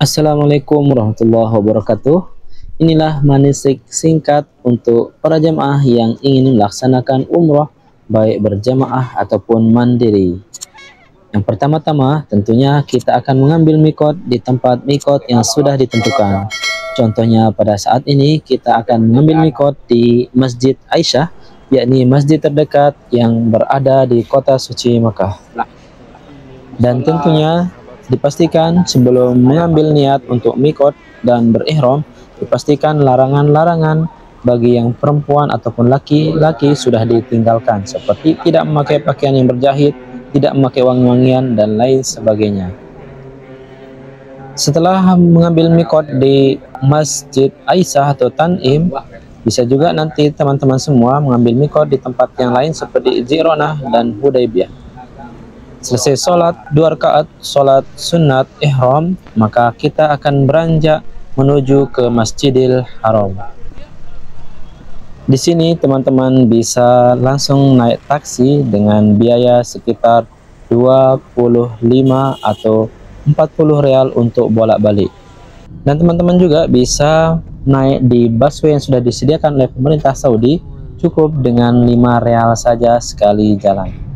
Assalamualaikum warahmatullahi wabarakatuh. Inilah manasik singkat untuk para jamaah yang ingin melaksanakan umrah baik berjamaah ataupun mandiri. Yang pertama-tama tentunya kita akan mengambil mikot di tempat mikot yang sudah ditentukan. Contohnya pada saat ini kita akan mengambil mikot di Masjid Aisyah, yakni masjid terdekat yang berada di kota suci Makkah. Dan tentunya dipastikan sebelum mengambil niat untuk mikot dan berihram, dipastikan larangan-larangan bagi yang perempuan ataupun laki-laki sudah ditinggalkan, seperti tidak memakai pakaian yang berjahit, tidak memakai wangi-wangian, dan lain sebagainya. Setelah mengambil mikot di Masjid Aisyah atau Tan'im, bisa juga nanti teman-teman semua mengambil mikot di tempat yang lain seperti Ji'ronah dan Hudaybiyah. Selesai sholat 2 rakaat sholat sunat ihram, maka kita akan beranjak menuju ke Masjidil Haram. Di sini teman-teman bisa langsung naik taksi dengan biaya sekitar 25 atau 40 real untuk bolak-balik. Dan teman-teman juga bisa naik di busway yang sudah disediakan oleh pemerintah Saudi, cukup dengan 5 real saja sekali jalan.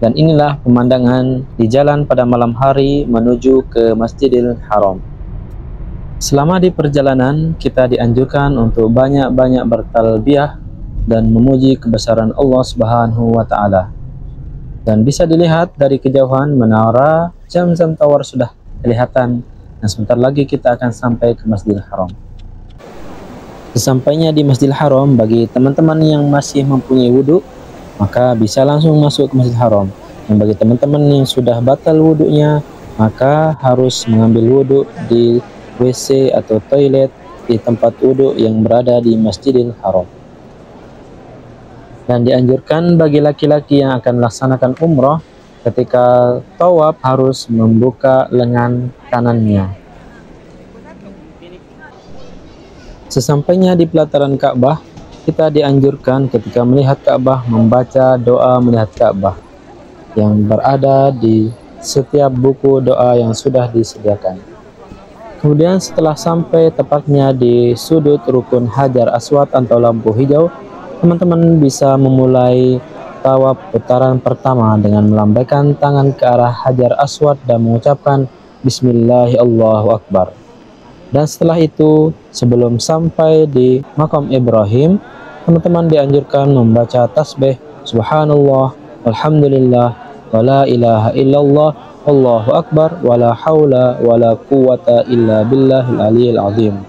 Dan inilah pemandangan di jalan pada malam hari menuju ke Masjidil Haram. Selama di perjalanan, kita dianjurkan untuk banyak-banyak bertalbiyah dan memuji kebesaran Allah Subhanahu wa Ta'ala. Dan bisa dilihat dari kejauhan menara Zamzam Tower sudah kelihatan, dan sebentar lagi kita akan sampai ke Masjidil Haram. Sesampainya di Masjidil Haram, bagi teman-teman yang masih mempunyai wudhu, maka bisa langsung masuk ke Masjidil Haram. Dan bagi teman-teman yang sudah batal wudhunya, maka harus mengambil wudhu di WC atau toilet di tempat wudhu yang berada di Masjidil Haram. Dan dianjurkan bagi laki-laki yang akan melaksanakan umrah, ketika tawaf harus membuka lengan kanannya. Sesampainya di pelataran Ka'bah, kita dianjurkan ketika melihat Ka'bah membaca doa melihat Ka'bah yang berada di setiap buku doa yang sudah disediakan. Kemudian setelah sampai tepatnya di sudut rukun Hajar Aswad atau lampu hijau, teman-teman bisa memulai tawaf putaran pertama dengan melambaikan tangan ke arah Hajar Aswad dan mengucapkan Bismillahirrahmanirrahim. Dan setelah itu, sebelum sampai di makam Ibrahim, teman-teman dianjurkan membaca tasbih Subhanallah, Alhamdulillah, wa la ilaha illallah, Allahu Akbar, wa la hawla wa la quwata illa billahil aliyil azim.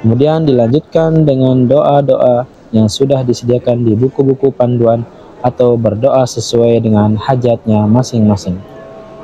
Kemudian dilanjutkan dengan doa-doa yang sudah disediakan di buku-buku panduan atau berdoa sesuai dengan hajatnya masing-masing.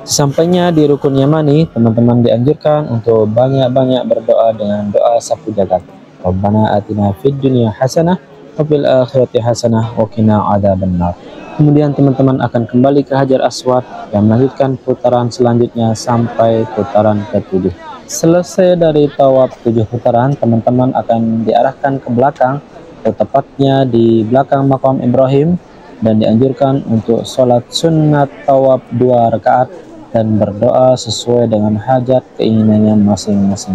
Sesampainya di rukun Yamani, teman-teman dianjurkan untuk banyak-banyak berdoa dengan doa sapu jagat. Rabbana atina fid dunya hasanah wa fil akhirati hasanah wa qina adzabannar. Kemudian teman-teman akan kembali ke Hajar Aswad dan melanjutkan putaran selanjutnya sampai putaran ke-7. Selesai dari tawaf 7 putaran, teman-teman akan diarahkan ke belakang, atau tepatnya di belakang makam Ibrahim, dan dianjurkan untuk sholat sunat tawaf 2 rakaat dan berdoa sesuai dengan hajat keinginannya masing-masing.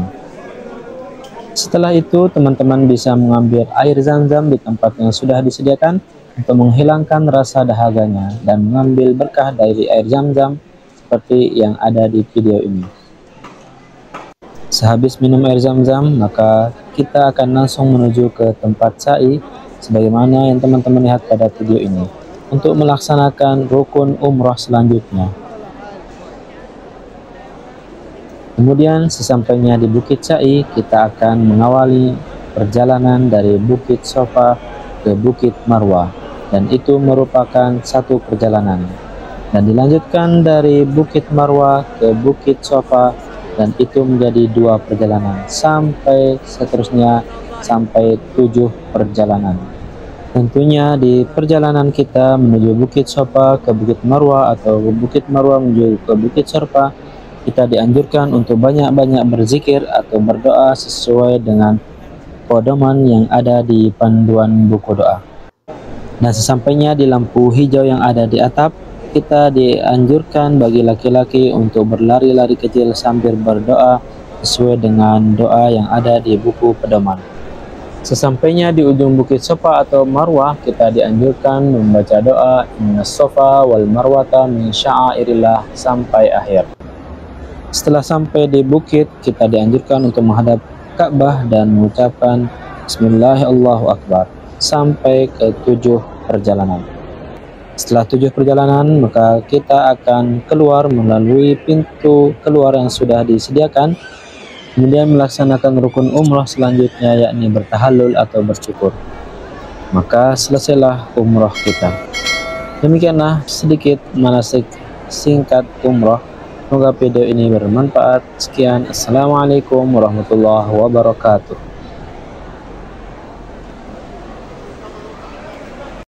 Setelah itu, teman-teman bisa mengambil air Zamzam di tempat yang sudah disediakan untuk menghilangkan rasa dahaganya dan mengambil berkah dari air Zamzam seperti yang ada di video ini. Sehabis minum air Zamzam, maka kita akan langsung menuju ke tempat sa'i sebagaimana yang teman-teman lihat pada video ini untuk melaksanakan rukun umrah selanjutnya. Kemudian sesampainya di Bukit Sa'i, kita akan mengawali perjalanan dari Bukit Sofa ke Bukit Marwah, dan itu merupakan satu perjalanan. Dan dilanjutkan dari Bukit Marwah ke Bukit Sofa, dan itu menjadi 2 perjalanan sampai seterusnya sampai 7 perjalanan. Tentunya di perjalanan kita menuju Bukit Sofa ke Bukit Marwah atau Bukit Marwah menuju ke Bukit Sofa, kita dianjurkan untuk banyak-banyak berzikir atau berdoa sesuai dengan pedoman yang ada di panduan buku doa. Dan sesampainya di lampu hijau yang ada di atap, kita dianjurkan bagi laki-laki untuk berlari-lari kecil sambil berdoa sesuai dengan doa yang ada di buku pedoman. Sesampainya di ujung bukit Safa atau Marwah, kita dianjurkan membaca doa Innas Safa wal Marwata min sya'airillah sampai akhir. Setelah sampai di bukit, kita dianjurkan untuk menghadap Ka'bah dan mengucapkan Bismillahirrahmanirrahim sampai ke 7 perjalanan. Setelah 7 perjalanan, maka kita akan keluar melalui pintu keluar yang sudah disediakan, kemudian melaksanakan rukun umrah selanjutnya, yakni bertahallul atau bersyukur. Maka selesailah umrah kita. Demikianlah sedikit manasik singkat umrah. Semoga video ini bermanfaat. Sekian, assalamualaikum warahmatullahi wabarakatuh.